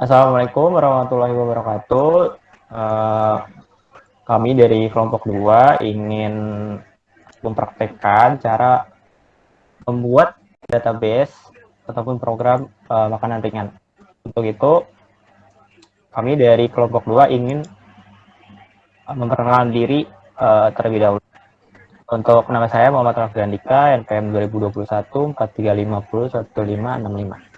Assalamualaikum warahmatullahi wabarakatuh. Eh, Kami dari kelompok 2 ingin mempraktekkan cara membuat database ataupun program makanan ringan. Untuk itu, kami dari kelompok 2 ingin memperkenalkan diri terlebih dahulu. Untuk nama saya Muhammad Raffi Andika, NPM 2021 4350 1565.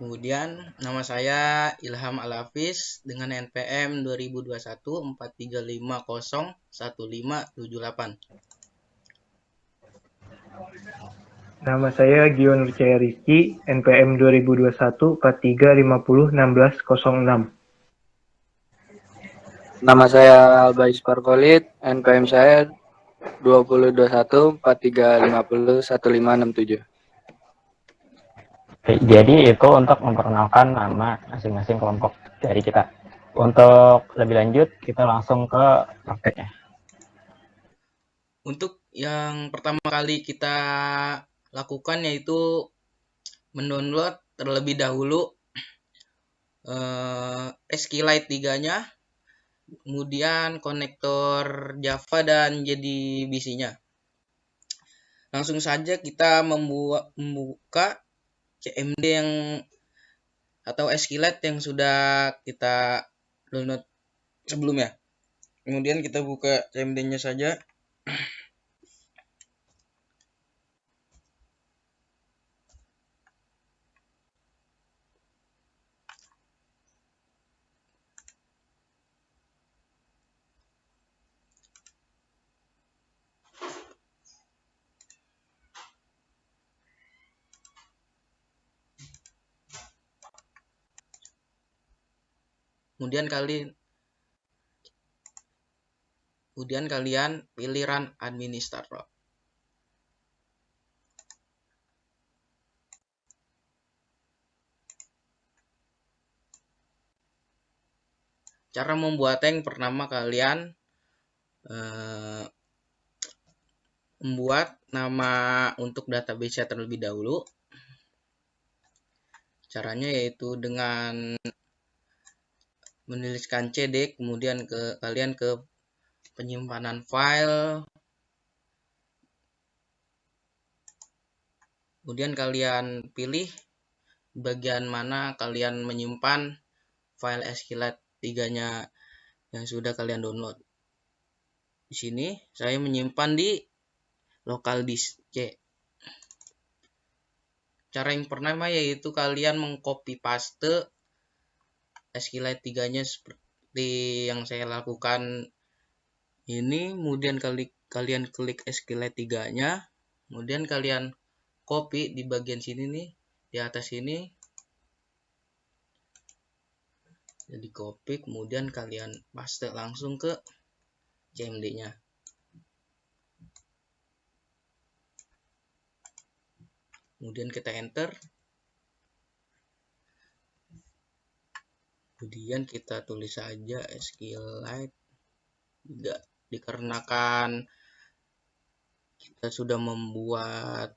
Kemudian nama saya Ilham Al-Hafiz dengan NPM 2021 4350 1578. Nama saya Gion Wijaya Rizky, NPM 2021 4350 1606. Nama saya Albais Parkolit, NPM saya 2021 4350 1567. Jadi itu untuk memperkenalkan nama masing-masing kelompok dari kita. Untuk lebih lanjut, kita langsung ke prakteknya. Untuk yang pertama kali kita lakukan yaitu mendownload terlebih dahulu SQLite 3-nya, kemudian konektor Java dan JDBC-nya. Langsung saja kita membuka CMD yang atau SQLite yang sudah kita download sebelumnya. Kemudian kita buka CMD-nya saja. Kemudian kalian pilih Run Administrator. Cara membuatnya yang pertama kalian membuat nama untuk database terlebih dahulu. Caranya yaitu dengan menuliskan cd, kemudian kalian ke penyimpanan file, kemudian kalian pilih bagian mana kalian menyimpan file SQLite 3-nya yang sudah kalian download. Di sini saya menyimpan di local disk C. Cara yang pertama yaitu kalian mengcopy paste SQLite 3-nya seperti yang saya lakukan ini, kemudian kalian klik SQLite 3-nya, kemudian kalian copy di bagian sini nih, di atas ini. Jadi copy, kemudian kalian paste langsung ke CMD-nya. Kemudian kita enter. Kemudian kita tulis saja SQLite 3. Dikarenakan kita sudah membuat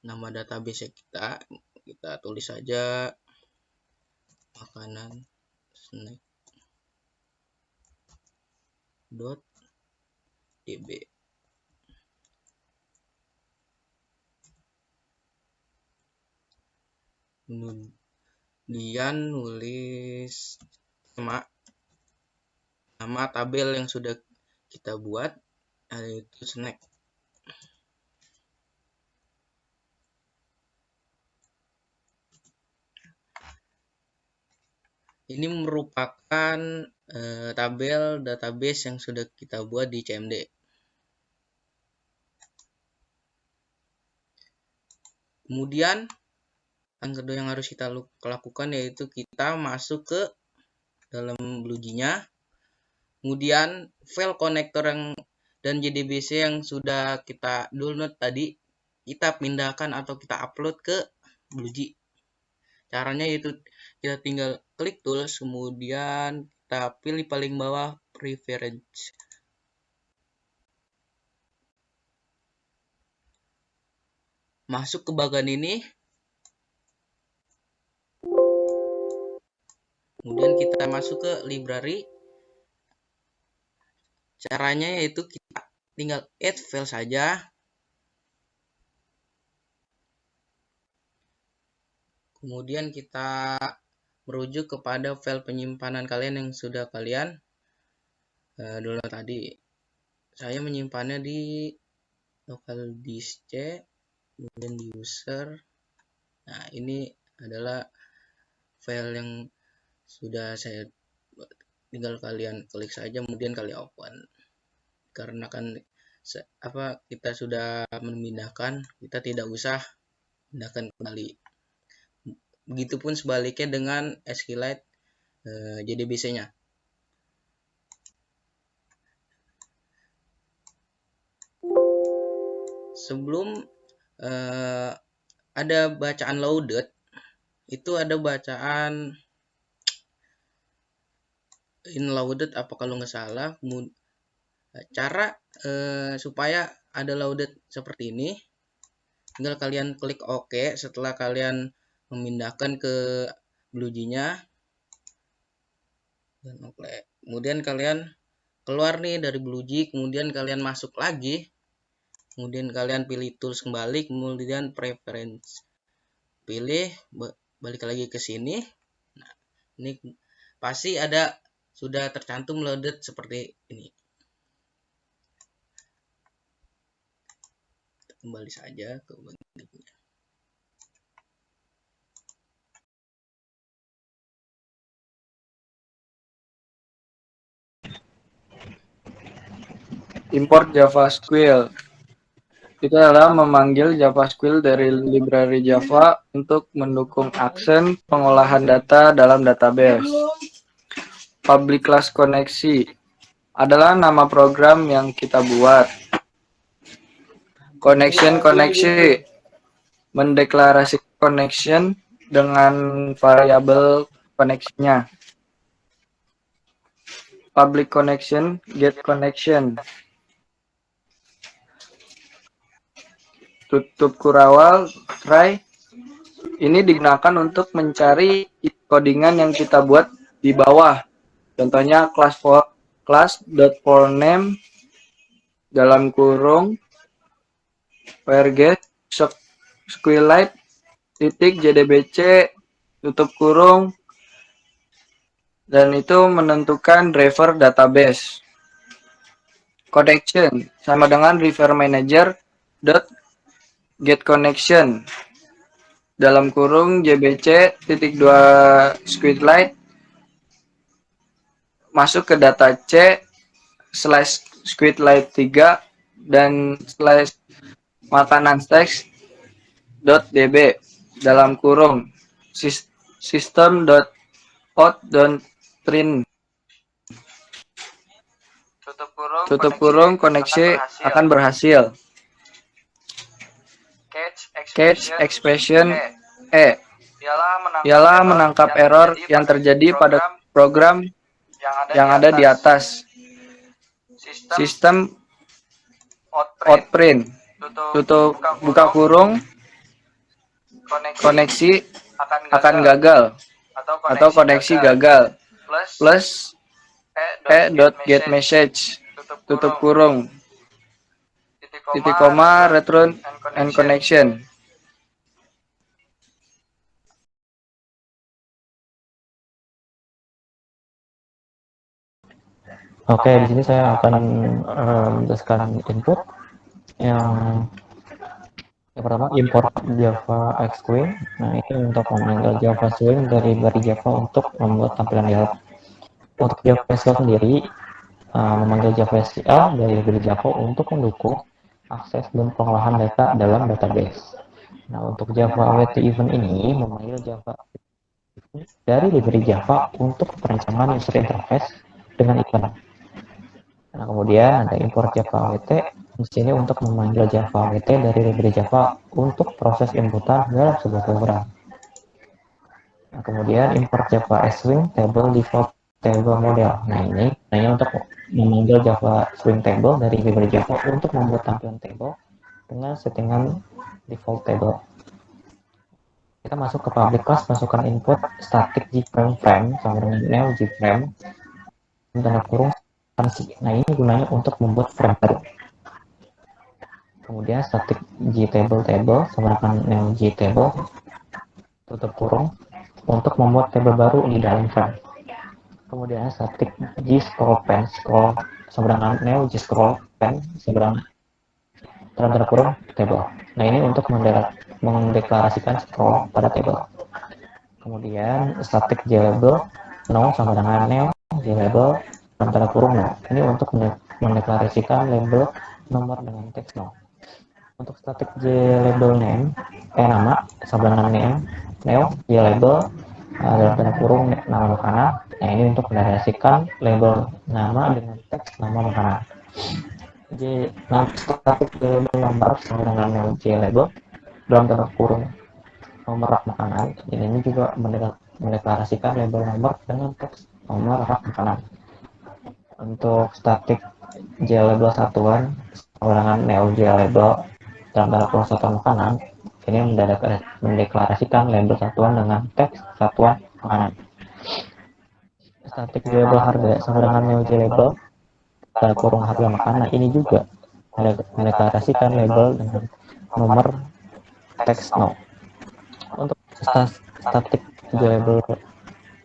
nama database kita tulis saja makanan snack.db. Kemudian nulis nama tabel yang sudah kita buat, yaitu snack. Ini merupakan tabel database yang sudah kita buat di CMD. Kemudian yang kedua yang harus kita lakukan yaitu kita masuk ke dalam BlueJ-nya. Kemudian file konektor dan JDBC yang sudah kita download tadi kita pindahkan atau kita upload ke BlueJ. Caranya yaitu kita tinggal klik tools, kemudian kita pilih paling bawah preference. masuk ke bagian ini. Kemudian kita masuk ke library. Caranya yaitu kita tinggal add file saja. Kemudian kita merujuk kepada file penyimpanan kalian yang sudah kalian download tadi. Saya menyimpannya di local disk C, kemudian di user. Nah, ini adalah file yang sudah saya tinggal kalian klik saja, kemudian kalian open. Karena kan kita sudah memindahkan, kita tidak usah pindahkan kembali. Begitupun sebaliknya dengan SQLite JDBC-nya. Sebelum ada bacaan loaded, itu ada bacaan inloaded apa kalau nggak salah. Cara supaya ada loaded seperti ini, tinggal kalian klik OK setelah kalian memindahkan ke BlueJ-nya. Kemudian kalian keluar nih dari BlueJ, kemudian kalian masuk lagi. Kemudian kalian pilih tools kembali, kemudian preference. Pilih, balik lagi ke sini. Nah, ini pasti ada sudah tercantum loaded seperti ini. Kita kembali saja ke bagian berikutnya. Import JavaSQL. Itu adalah memanggil JavaSQL dari library Java untuk mendukung aksen pengolahan data dalam database. Public class koneksi adalah nama program yang kita buat. Connection koneksi mendeklarasikan connection dengan variabel koneksinya. Public connection, get connection. Tutup kurawal, try. Ini digunakan untuk mencari codingan yang kita buat di bawah. Contohnya class.forName dalam kurung get SQLite titik JDBC tutup kurung, dan itu menentukan driver database. Connection sama dengan refer manager get connection dalam kurung JBC titik 2 SQLite masuk ke data C slash SQLite 3 dan slash makanan teks .db dalam kurung system.out.print. Tutup kurung koneksi akan berhasil. Catch expression ialah menangkap error yang terjadi pada program yang ada di atas. Sistem outprint. Tutup buka kurung, koneksi akan gagal atau koneksi gagal. Plus e.getMessage tutup kurung titik koma return and connection. Oke, di sini saya akan menjelaskan input yang pertama, import Java Xqueen. Nah, ini untuk memanggil Java Swing dari Java untuk membuat tampilan di halaman. Untuk Java SQL sendiri, memanggil Java SQL dari Java untuk mendukung akses dan pengolahan data dalam database. Nah, untuk Java Await Event ini memanggil Java dari library Java untuk perancangan user interface dengan event. Nah, kemudian ada import Java Await di sini untuk memanggil Java Await dari library Java untuk proses inputan dalam sebuah program. Nah, kemudian import Java Swing Table Default Table Model. Nah, ini hanya untuk memanggil Java Swing Table dari library Java untuk membuat tampilan table dengan settingan default table. Kita masuk ke public class, masukkan input static gframe frame sama dengan neo gframe tanda kurung instansi. Nah, ini gunanya untuk membuat frame baru. Kemudian static gtable table sama dengan neo gtable tutup kurung untuk membuat table baru di dalam frame. Kemudian static gscroll pen scroll sama dengan neo gscroll pen sama dengan tanda kurung table. Nah, ini untuk mendeklarasikan scroll pada table. Kemudian static glabel no sama dengan neo glabel tanda kurung no. Ini untuk mendeklarasikan label nomor dengan teks no. Untuk static glabel name nama sama dengan neo glabel dalam tanda kurung nama makanan. Nah, ini untuk mendeklarasikan label nama dengan teks nama makanan. Static glabel nomor sama dengan neo glabel dalam tanda kurung nomor rak makanan. Ini juga mendeklarasikan label nomor dengan teks nomor rak makanan. Untuk static glabel satuan sama dengan neo glabel dalam tanda kurung satuan makanan, ini mendeklarasikan label satuan dengan teks satuan makanan. Static glabel harga sama dengan neo glabel tanda kurung harga makanan, ini juga mendeklarasikan label dengan nomor teks no. Untuk static glabel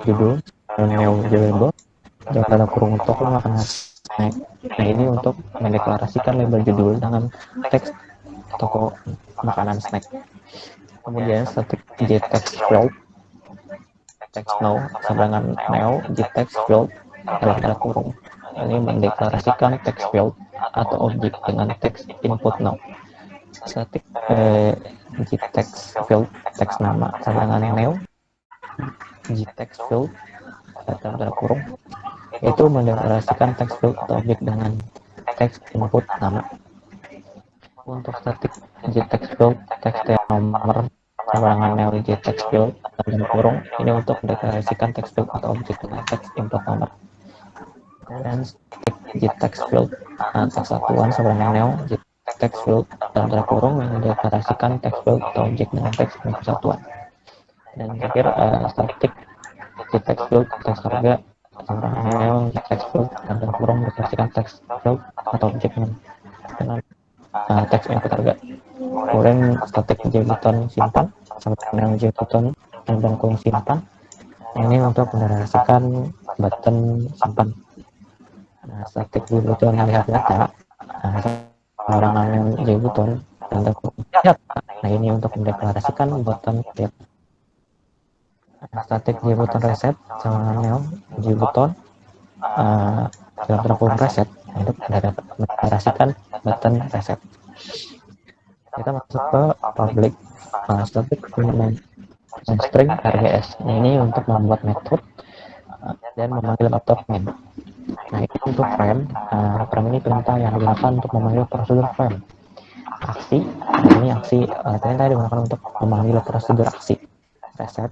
judul dan neo glabel dalam tanda kurung toko makanan snack. Nah, ini untuk mendeklarasikan label judul dengan teks toko makanan snack. Kemudian static gtext float text no sama dengan neo gtext float dalam tanda kurung. Ini mendeklarasikan text field atau objek dengan teks input no. Static gtext field teks nama sama dengan neo gtext field dalam tanda kurung, itu mendeklarasikan text field atau objek dengan teks input nama. Untuk static gtext field teks nomor sama dengan neo gtext field dalam tanda kurung, ini untuk mendeklarasikan text field atau objek dengan teks input nomor. Kemudian static gtext field teks satuan sama dengan neo gtext field dalam tanda kurung yang mendeklarasikan text field atau objek dengan teks input satuan. Dan terakhir static gtext field teks harga sama dengan neo gtext field dalam tanda kurung mendeklarasikan text field atau objek dengan teks input harga. Kemudian static jbutton simpan sama dengan jbutton dalam tanda kurung simpan. Ini untuk mendeklarasikan button simpan. Nah, static jbutton lihat data orang yang jbutton tanda kurung lihat. Nah, ini untuk mendeklarasikan button lihat. Static jbutton reset sama dengan neo jbutton dalam tanda kurung reset untuk mendeklarasikan button reset. Kita masuk ke public static element string RGS. Ini untuk membuat method dan memanggil method main. Nah, ini untuk frame. Frame ini perintah yang digunakan untuk memanggil prosedur frame. Aksi, ini aksi perintah digunakan untuk memanggil prosedur aksi. Reset,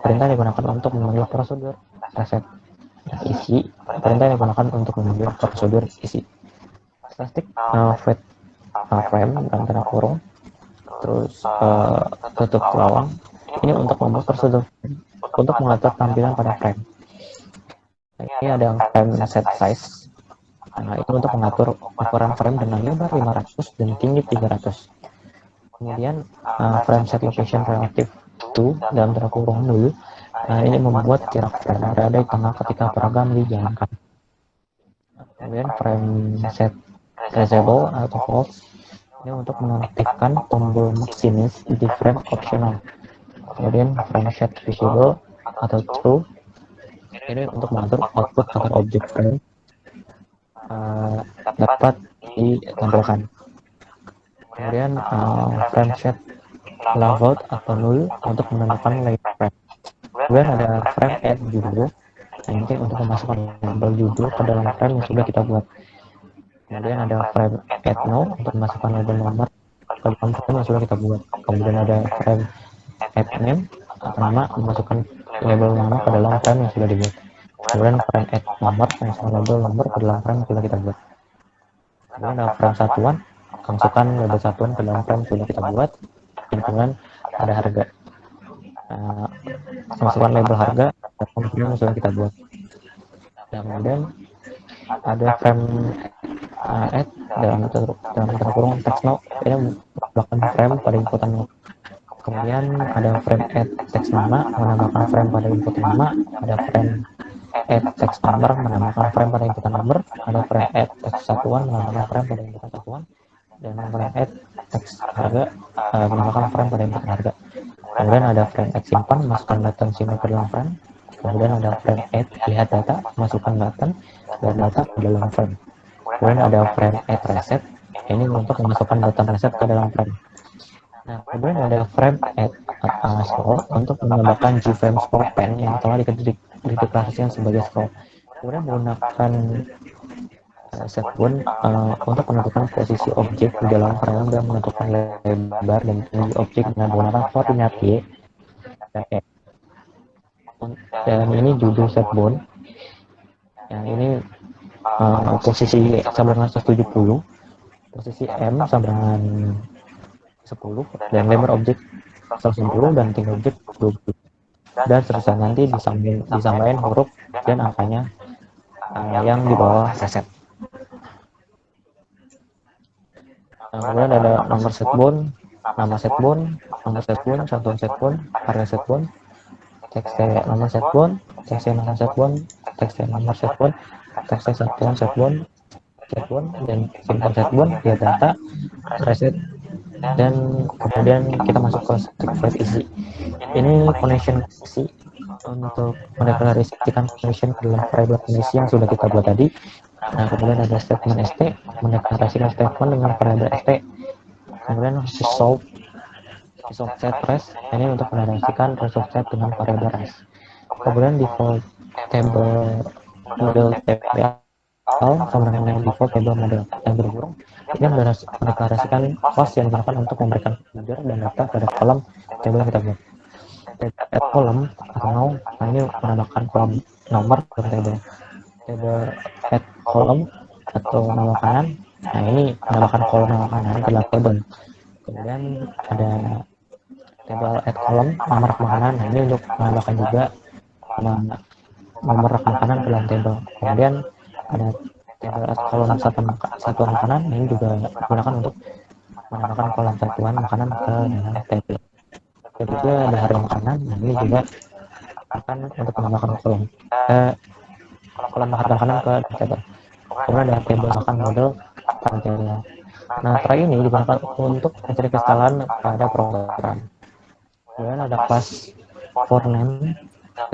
perintah digunakan untuk memanggil prosedur reset. Isi, perintah digunakan untuk memanggil prosedur isi. Static void frame dalam tanda kurung, terus tutup lawang. Ini untuk membuat prosedur untuk mengatur tampilan pada frame. Ini ada frame set size. Nah, itu untuk mengatur ukuran frame dengan lebar 500 dan tinggi 300. Kemudian frame set location relative to dalam tanda kurung 0. Ini membuat jarak frame berada di tengah ketika program dijalankan. Kemudian frame set reachable atau false. Ini untuk menonaktifkan tombol maximis di frame optional. Kemudian frame set visible atau true. Ini untuk mengatur output agar objek frame dapat ditampilkan. Kemudian frame set labeled atau null untuk menentukan layer frame. Kemudian ada frame add judul. Nah, ini untuk memasukkan label judul ke dalam frame yang sudah kita buat. Kemudian ada frame add no untuk memasukkan label nomor ke dalam frame yang sudah kita buat. Kemudian ada frame add name atau nama memasukkan label nama ke dalam frame yang sudah dibuat. Kemudian frame add nomor memasukkan label nomor ke dalam frame yang sudah kita buat. Kemudian ada frame satuan masukkan label satuan ke dalam frame sudah kita buat, dan kemudian ada harga. Masukkan label harga dalam frame yang sudah kita buat. Dan kemudian ada frame add dalam tanda kurung text now, ini menambahkan frame pada inputan now. Kemudian ada frame add text nama, menambahkan frame pada input nama. Ada frame add text number, menambahkan frame pada inputan number. Ada frame add text satuan, menambahkan frame pada inputan satuan. Dan frame add text harga, menambahkan frame pada inputan harga. Kemudian ada frame add simpan, masukkan button simpan ke dalam frame. Kemudian ada frame add lihat data, masukkan button lihat data ke dalam frame. Kemudian ada frame add reset, ini untuk memasukkan button reset ke dalam frame. Nah, kemudian ada frame add scroll untuk menambahkan gframe scroll pen yang telah dideklarasikan sebagai scroll. Kemudian menggunakan setpoint untuk menentukan posisi objek di dalam frame dan menentukan lebar dan tinggi objek dengan menggunakan koordinat Y dan X. Dan ini judul setpoint. Yang ini posisi sama dengan 170, posisi M sama dengan 10, dan lebar objek 110 dan tinggi objek 20. Dan seterusnya nanti disampaikan huruf dan angkanya yang di bawah reset. Kemudian ada nomor setpoint, nama setpoint, nomor setpoint, satuan setpoint, harga setpoint, teks nomor setpoint, teks nomor setpoint, teks nomor setpoint, teks satuan setpoint, dan simpan setpoint, ya data, reset, dan kemudian kita masuk ke static isi. Ini connection isi untuk mendeklarasikan connection ke dalam variable isi yang sudah kita buat tadi. Nah, kemudian ada statement st, mendeklarasikan statement dengan variable st. Kemudian resolve set res, ini untuk mendeklarasikan resolve set dengan variable res. Kemudian default table model table sama dengan default table model yang berhuruf, ini mendeklarasikan class yang digunakan untuk memberikan user dan data pada kolom table yang kita buat. Add column atau now, nah ini menambahkan kolom nomor dalam table add column atau nama kanan. Nah, ini menambahkan kolom nama kanan ke dalam table. Kemudian ada table add column nomor makanan. Nah, ini untuk menambahkan juga nomor makanan ke dalam table. Kemudian ada table add column satuan makanan. Ini juga digunakan untuk menambahkan kolom satuan makanan ke dalam table. Jadi ada harga makanan. Nah, ini juga akan untuk menambahkan kolom harga makanan ke table. Kemudian ada table makan model table. Nah, tray ini digunakan untuk mencari kesalahan pada program. Kemudian ada kelas for name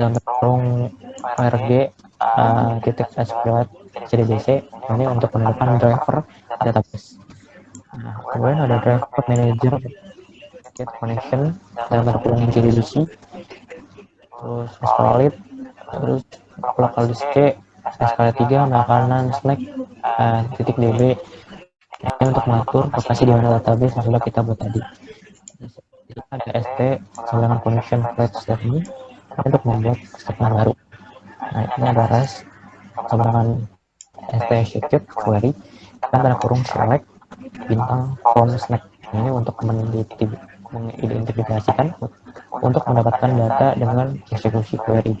yang terung rg titik exploit cdbc, ini untuk menentukan driver database. Nah, kemudian ada driver manager get connection dalam terung cdbc, terus exploit, terus local disk skala 3 makanan snack titik db, ini untuk mengatur lokasi di mana database yang sudah kita buat tadi. Ada st sama dengan connection flat step ini untuk membuat statement baru. Nah, ini ada res sama dengan st shaped query dan tanda kurung select bintang from snack, ini untuk mengidentifikasikan untuk mendapatkan data dengan eksekusi query.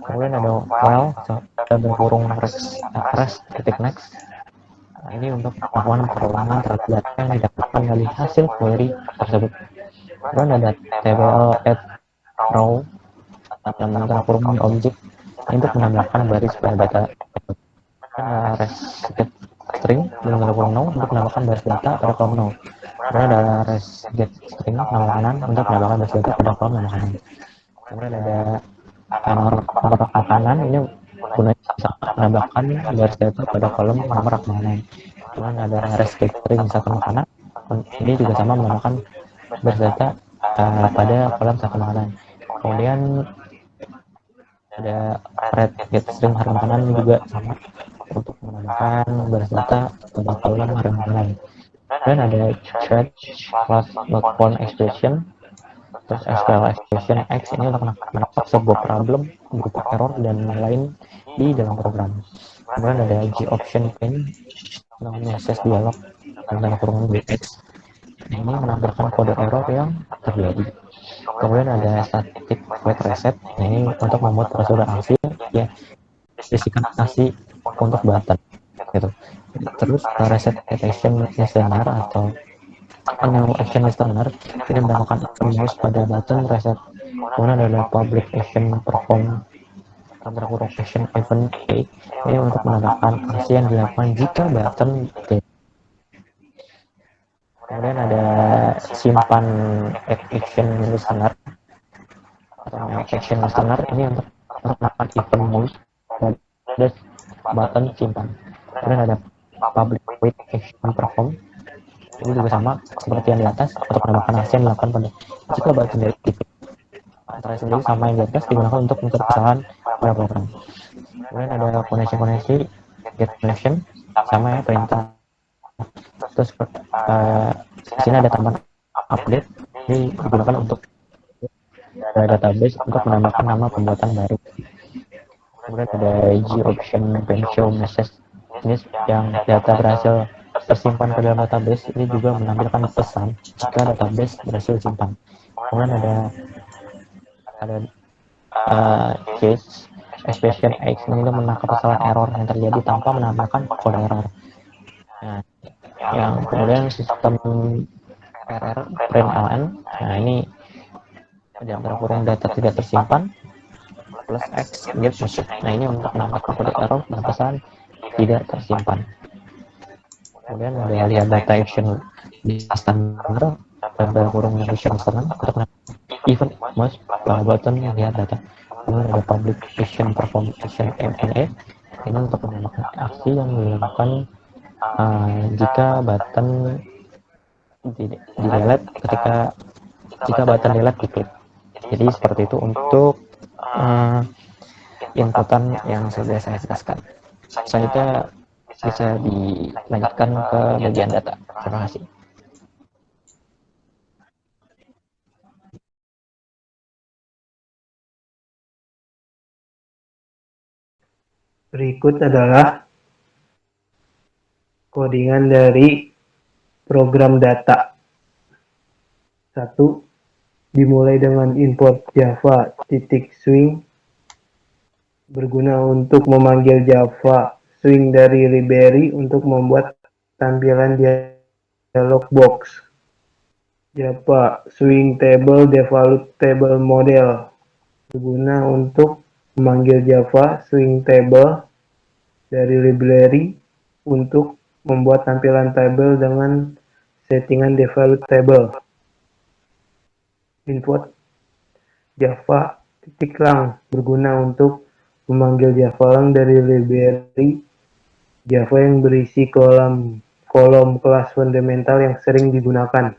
Kemudian ada while double kurung res titik next. Nah, ini untuk melakukan perulangan terhadap data yang didapatkan dari hasil query tersebut. Kemudian ada table add row dalam tanda kurung objek untuk menambahkan baris pada data. Res get string dalam tanda kurung no untuk menambahkan baris data pada kolom no. Kemudian ada res get string nama kanan untuk menambahkan baris data pada kolom nama kanan. Kemudian ada nomor makanan, ini gunanya bisa menambahkan baris data pada kolom nomor makanan. Kemudian ada res get string satu makanan, ini juga sama menambahkan baris data pada kolom satu makanan. Kemudian ada red get string harga makanan, ini juga sama untuk menambahkan baris data pada kolom harga makanan. Dan ada thread plus not found expression, terus SQL expression X, ini untuk menangkap sebuah problem berupa error dan lain di dalam program. Kemudian ada G option pane dalam message dialog dalam tanda kurung BX. Ini menampilkan kode error yang terjadi. Kemudian ada static void reset. Ini untuk membuat prosedur aksi ya bisikan aksi untuk button gitu. Terus reset action listener atau new action listener ini menambahkan action mouse pada button reset. Kemudian ada public action perform tanda kurung action event A ini untuk menambahkan aksi yang dilakukan jika button D. Kemudian ada simpan action listener atau action listener ini untuk melakukan event mouse pada button simpan. Kemudian ada public wait action perform ini juga sama seperti yang di atas untuk menambahkan aksi yang dilakukan pada jika button deactivate. Antara sendiri sama yang di atas digunakan untuk mencari kesalahan pada program. Kemudian ada koneksi get connection sama ya perintah. Terus di sini ada tambahan update ini digunakan untuk database untuk menambahkan nama pembuatan baru. Kemudian ada G option show message jenis yang data berhasil tersimpan ke dalam database ini juga menampilkan pesan jika database berhasil simpan. Kemudian ada case expression X ini menangkap kesalahan error yang terjadi tanpa menampilkan kode error. Nah, yang kemudian sistem RR print ln. Nah, ini di antara kurung data tidak tersimpan plus X get message. Nah, ini untuk menambahkan kode error dan pesan tidak tersimpan. Kemudian ada lihat data action di standar dan kurung action listener untuk event mouse button lihat data. Kemudian ada public action perform action MNA ini untuk menambahkan aksi yang dilakukan jika button di delete jika button delete diklik. Jadi seperti itu untuk inputan yang sudah saya jelaskan. Selanjutnya bisa dilanjutkan ke bagian data. Terima kasih. Berikut adalah codingan dari program data. 1. Dimulai dengan import Java .swing berguna untuk memanggil Java swing dari library untuk membuat tampilan dialog box. Java swing table develop table model berguna untuk memanggil Java swing table dari library untuk membuat tampilan table dengan settingan default table. Import Java .lang berguna untuk memanggil Java lang dari library Java yang berisi kolom kelas fundamental yang sering digunakan.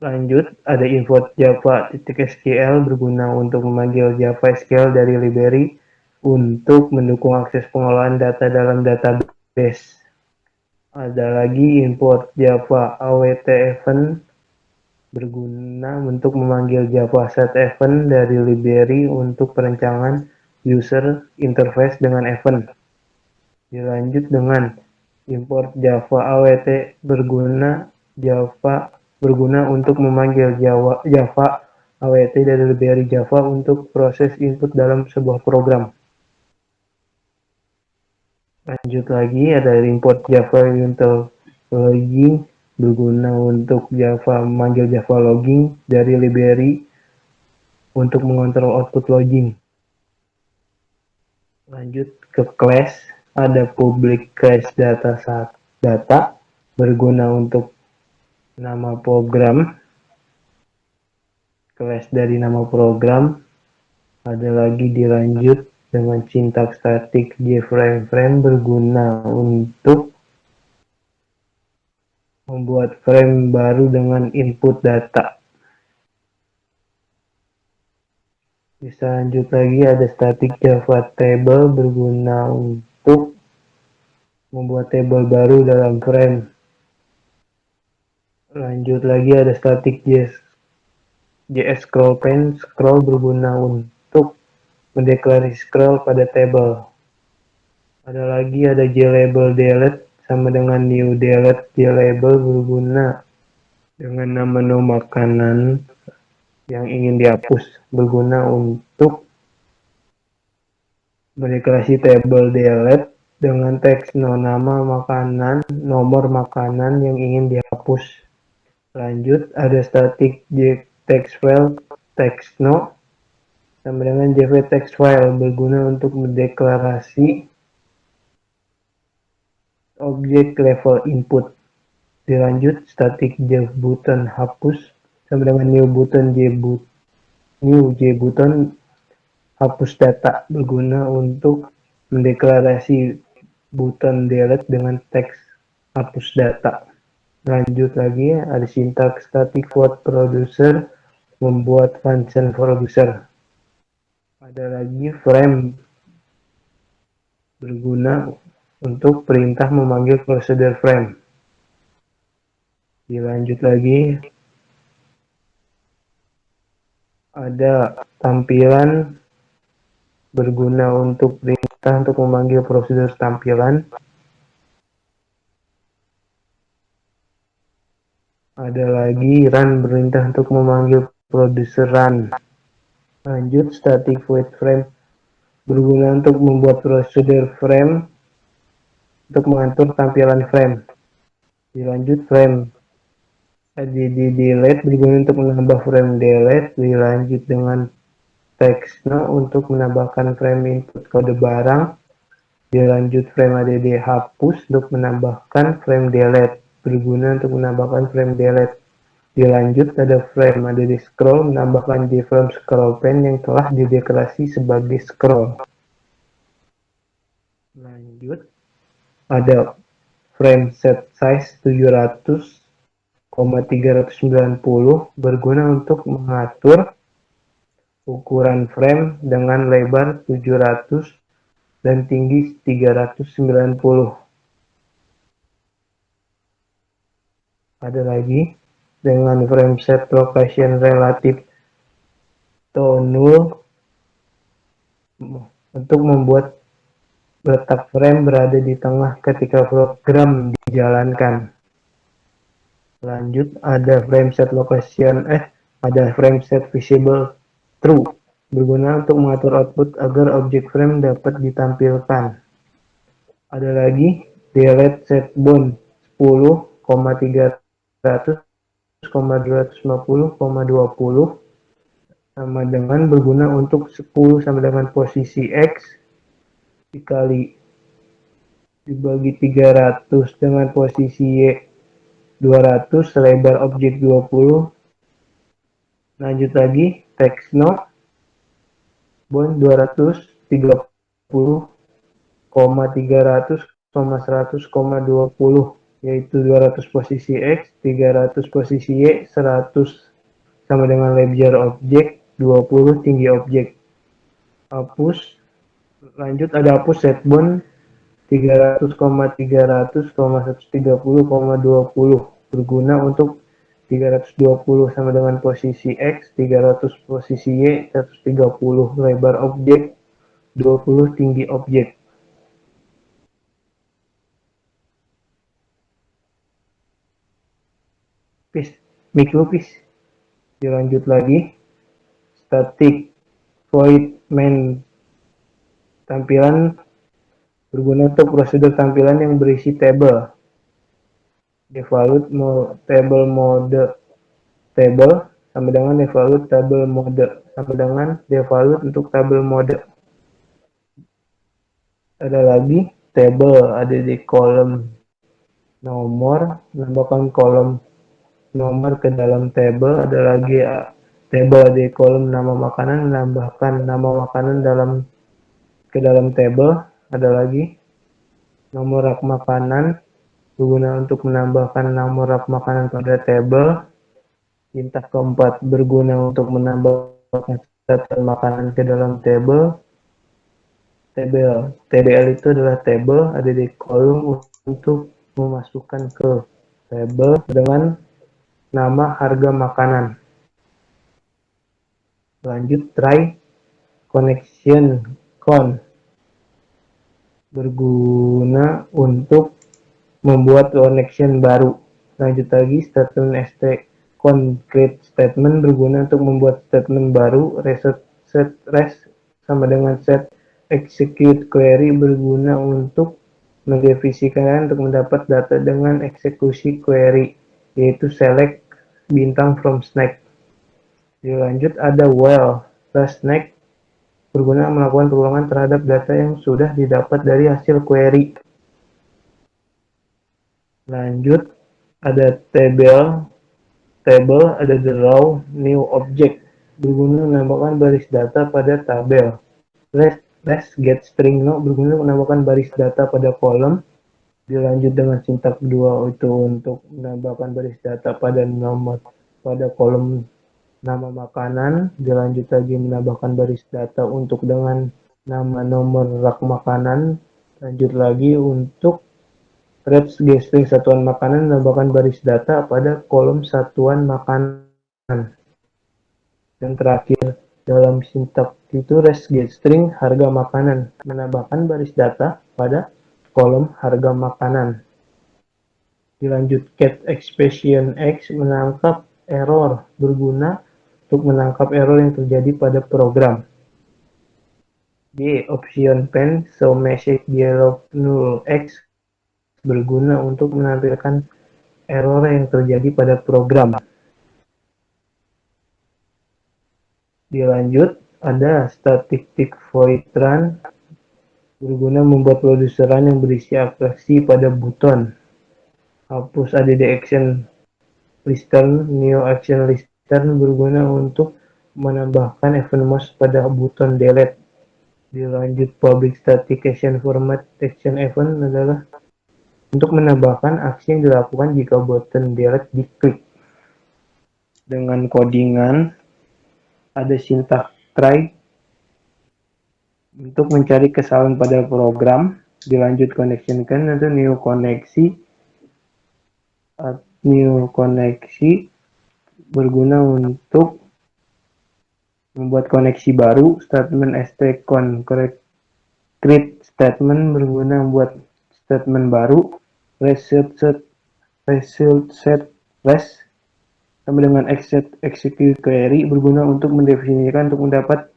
Lanjut, ada import Java.sql berguna untuk memanggil Java SQL dari library untuk mendukung akses pengolahan data dalam database. Ada lagi import Java awt event berguna untuk memanggil Java set event dari library untuk perancangan user interface dengan event. Dilanjut dengan import Java awt berguna untuk memanggil Java awt dari library Java untuk proses input dalam sebuah program. Lanjut lagi ada import Java util logging berguna untuk memanggil Java logging dari library untuk mengontrol output logging. Lanjut ke class, ada public class data berguna untuk nama program, class dari nama program. Ada lagi dilanjut dengan sintaks static JFrame berguna untuk membuat frame baru dengan input data. Bisa lanjut lagi ada static Java table berguna untuk membuat table baru dalam frame. Lanjut lagi ada static JS scroll berguna untuk mendeklarasi scroll pada table. Ada JLabel delete sama dengan new delete. JLabel berguna dengan nama makanan yang ingin dihapus, berguna untuk mendeklarasi table delete dengan teks nama makanan, nomor makanan yang ingin dihapus. Lanjut, ada static text file text no sama dengan jv text file, berguna untuk mendeklarasi objek level input. Dilanjut, static j button hapus sama dengan new j button hapus data, berguna untuk mendeklarasi button delete dengan teks hapus data. Lanjut lagi, ada sintaks static void producer, membuat function producer. Ada lagi frame, berguna untuk perintah memanggil prosedur frame. Dilanjut lagi, ada tampilan, berguna untuk perintah untuk memanggil prosedur tampilan. Ada lagi run, perintah untuk memanggil producer run. Lanjut, static void frame, berguna untuk membuat prosedur frame untuk mengatur tampilan frame. Dilanjut, frame delete, berguna untuk menambah frame delete. Dilanjut dengan text no untuk menambahkan frame input kode barang. Dilanjut frame add hapus untuk menambahkan frame delete, berguna untuk menambahkan frame delete. Dilanjut ada frame add scroll, menambahkan frame scroll pen yang telah dideklarasi sebagai scroll. Lanjut, ada frame set size 700,390, berguna untuk mengatur ukuran frame dengan lebar 700 dan tinggi 390. Ada lagi dengan frame set location relative to null, untuk membuat letak frame berada di tengah ketika program dijalankan. Lanjut, ada frame set visible true, berguna untuk mengatur output agar objek frame dapat ditampilkan. Ada lagi delete set bound 10,300,250,20 sama dengan berguna untuk 10 sama dengan posisi X dibagi 300 dengan posisi Y 200, lebar objek 20. Lanjut lagi, text no bound 230,300,100,20, yaitu 200 posisi X, 300 posisi Y, 100 sama dengan lebar objek, 20 tinggi objek. Hapus. Lanjut, ada hapus set bound 300,300,130,20, berguna untuk 320 sama dengan posisi X, 300 posisi Y, 130 lebar objek, 20 tinggi objek. Mic lupis. Dilanjut lagi, static void main tampilan, berguna untuk prosedur tampilan yang berisi table. Default table mode table sama dengan default table mode sama dengan default untuk table mode. Ada lagi table, ada di kolom nomor, menambahkan kolom nomor ke dalam table. Ada lagi table di kolom nama makanan, menambahkan nama makanan ke dalam table. Ada lagi nomor rak makanan, berguna untuk menambahkan nomor rak makanan pada table. Perintah keempat, berguna untuk menambahkan data makanan ke dalam table. TBL itu adalah table, ada di kolom untuk memasukkan ke table dengan nama harga makanan. Lanjut, try connection count, berguna untuk membuat connection baru. Lanjut lagi, statement ST concrete statement berguna untuk membuat statement baru. Set rest sama dengan set execute query berguna untuk mendefinisikan untuk mendapat data dengan eksekusi query, yaitu select bintang from snack. Dilanjut ada while plus snack berguna melakukan perulangan terhadap data yang sudah didapat dari hasil query. Lanjut ada table, ada the raw new object berguna menambahkan baris data pada tabel. Let's get string no berguna menambahkan baris data pada kolom. Dilanjut dengan sintak kedua itu untuk menambahkan baris data pada nomor pada kolom nama makanan. Dilanjut lagi menambahkan baris data untuk dengan nama nomor rak makanan. Lanjut lagi untuk Threads string satuan makanan menambahkan baris data pada kolom satuan makanan. Dan terakhir, dalam sintak itu string harga makanan menambahkan baris data pada kolom harga makanan. Dilanjut get expression X menangkap error berguna untuk menangkap error yang terjadi pada program. D. Option pen show message dialog null X berguna untuk menampilkan error yang terjadi pada program. Dilanjut, ada static void run berguna membuat produseran yang berisi aksi pada buton. Hapus add action listen, new action listen berguna untuk menambahkan event mouse pada buton delete. Dilanjut, public static action format action event adalah untuk menambahkan aksi yang dilakukan jika button delete diklik. Dengan codingan, ada sintak try untuk mencari kesalahan pada program. Dilanjut connection kan atau new koneksi berguna untuk membuat koneksi baru. Statement st concrete statement berguna membuat statement baru. Result set rest sama dengan execute query berguna untuk mendefinisikan untuk mendapatkan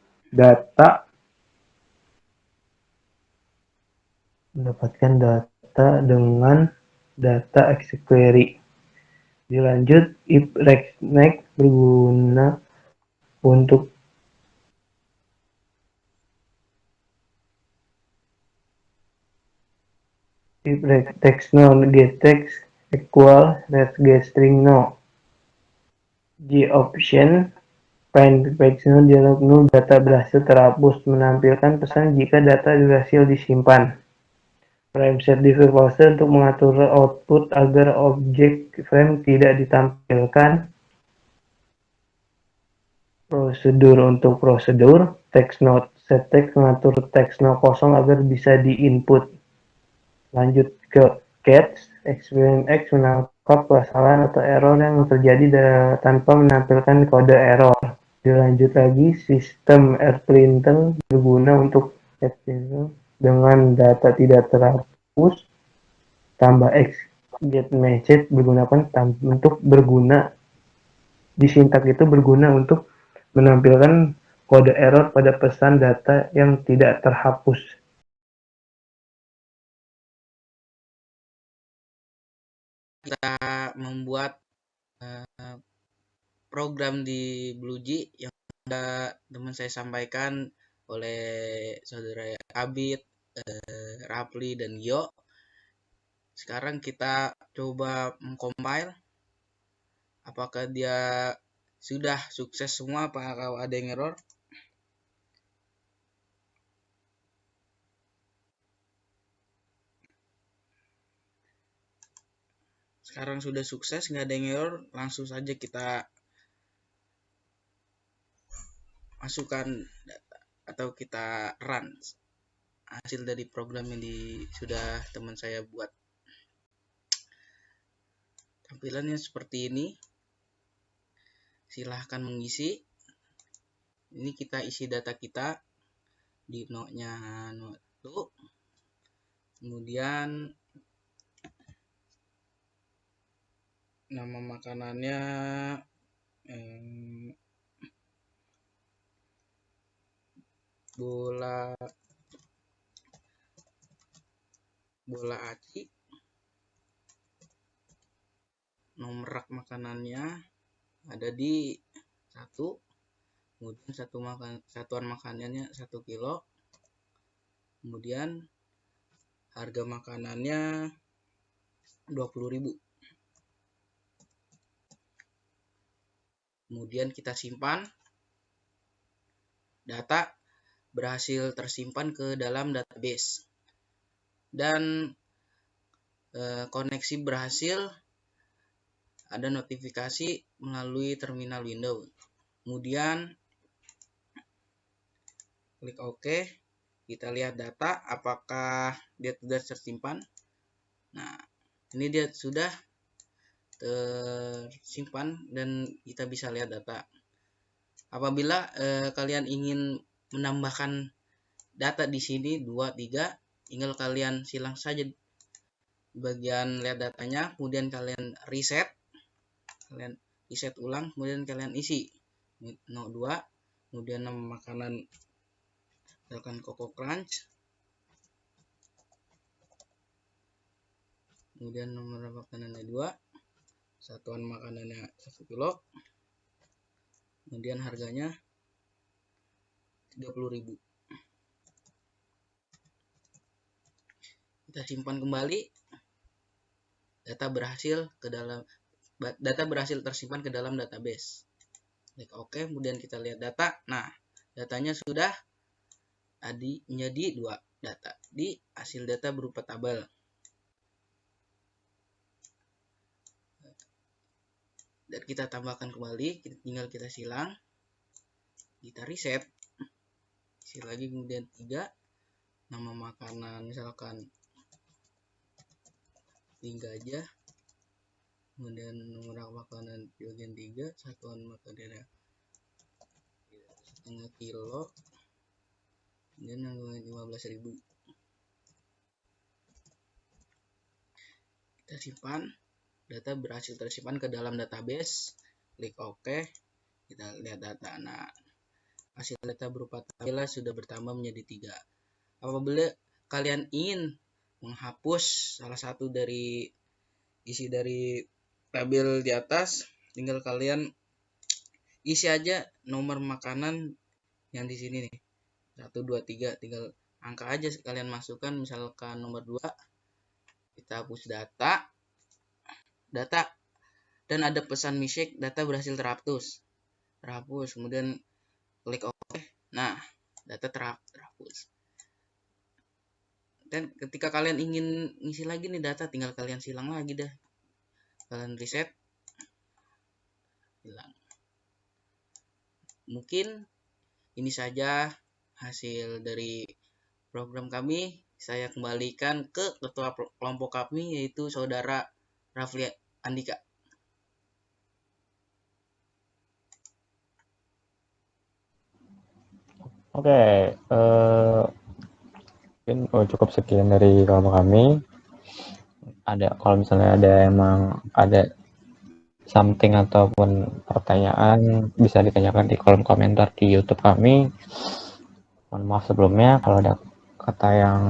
data dengan data execute query. Dilanjut, if next berguna untuk if text no get text equal let's get string no. G option find text no dialog null data berhasil terhapus menampilkan pesan jika data berhasil disimpan. Frame set default false untuk mengatur output agar objek frame tidak ditampilkan. Prosedur untuk prosedur. Text node set text mengatur text node kosong agar bisa diinput. Lanjut ke catch. Explain X menangkap kesalahan atau error yang terjadi tanpa menampilkan kode error. Dilanjut lagi, sistem rprinter berguna untuk dengan data tidak terhapus. Tambah X get message bergunakan untuk berguna di sintak itu berguna untuk menampilkan kode error pada pesan data yang tidak terhapus. Kita membuat program di BlueJ yang sudah teman saya sampaikan oleh saudara Abid, Rapli, dan Gio. Sekarang kita coba mengcompile. Apakah dia sudah sukses semua, apakah ada yang error? Sekarang sudah sukses, nggak ada yang error. Langsung saja kita masukkan data atau kita run hasil dari program yang sudah teman saya buat. Tampilannya seperti ini. Silahkan mengisi. Ini kita isi data kita di node-nya node 1. Kemudian nama makanannya bola aci. Nomor rak makanannya ada di 1. Kemudian satuan makanannya 1 kilo. Kemudian harga makanannya 20.000. Kemudian kita simpan. Data berhasil tersimpan ke dalam database. Dan koneksi berhasil, ada notifikasi melalui terminal Windows. Kemudian klik OK. Kita lihat data apakah dia sudah tersimpan. Nah, ini dia sudah tersimpan dan kita bisa lihat data. Apabila kalian ingin menambahkan data di sini 2, 3, tinggal kalian silang saja bagian lihat datanya, kemudian kalian reset ulang, kemudian kalian isi 02, kemudian nama makanan misalkan Koko Crunch, kemudian nomor makanannya 2, satuan makanannya 1 kilo, kemudian harganya 30.000. Kita simpan kembali. Data berhasil tersimpan ke dalam database. Klik OK, kemudian kita lihat data. Nah, datanya sudah menjadi 2 data. Di hasil data berupa tabel. Dan kita tambahkan kembali, tinggal kita silang. Kita reset. Isi lagi, kemudian 3. Nama makanan misalkan gajah. Kemudian nomor makanan di bagian 3, satuan makanannya 1,5 kilo, kemudian 15.000. Kita simpan. Data berhasil tersimpan ke dalam database. Klik OK. Kita lihat data. Nah, hasil data berupa tabel sudah bertambah menjadi 3. Apabila kalian ingin menghapus salah satu dari isi dari tabel di atas, tinggal kalian isi aja nomor makanan yang di sini nih. 1, 2, 3, tinggal angka aja kalian masukkan, misalkan nomor 2. Kita hapus data dan ada pesan message data berhasil terhapus, kemudian klik OK. Nah, data terhapus. Dan ketika kalian ingin ngisi lagi nih data, tinggal kalian silang lagi dah. Kalian reset, hilang. Mungkin ini saja hasil dari program kami. Saya kembalikan ke ketua kelompok kami, yaitu Saudara Rafli Andika. Oke, mungkin cukup sekian dari kelompok kami. Kalau misalnya emang ada something ataupun pertanyaan, bisa ditanyakan di kolom komentar di YouTube kami. Mohon maaf sebelumnya kalau ada kata yang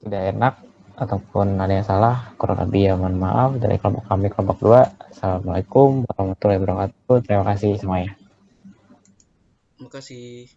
tidak enak ataupun ada yang salah, kurang lebih ya mohon maaf. Dari kelompok kami, kelompok 2. Assalamualaikum warahmatullahi wabarakatuh. Terima kasih semuanya. Terima kasih.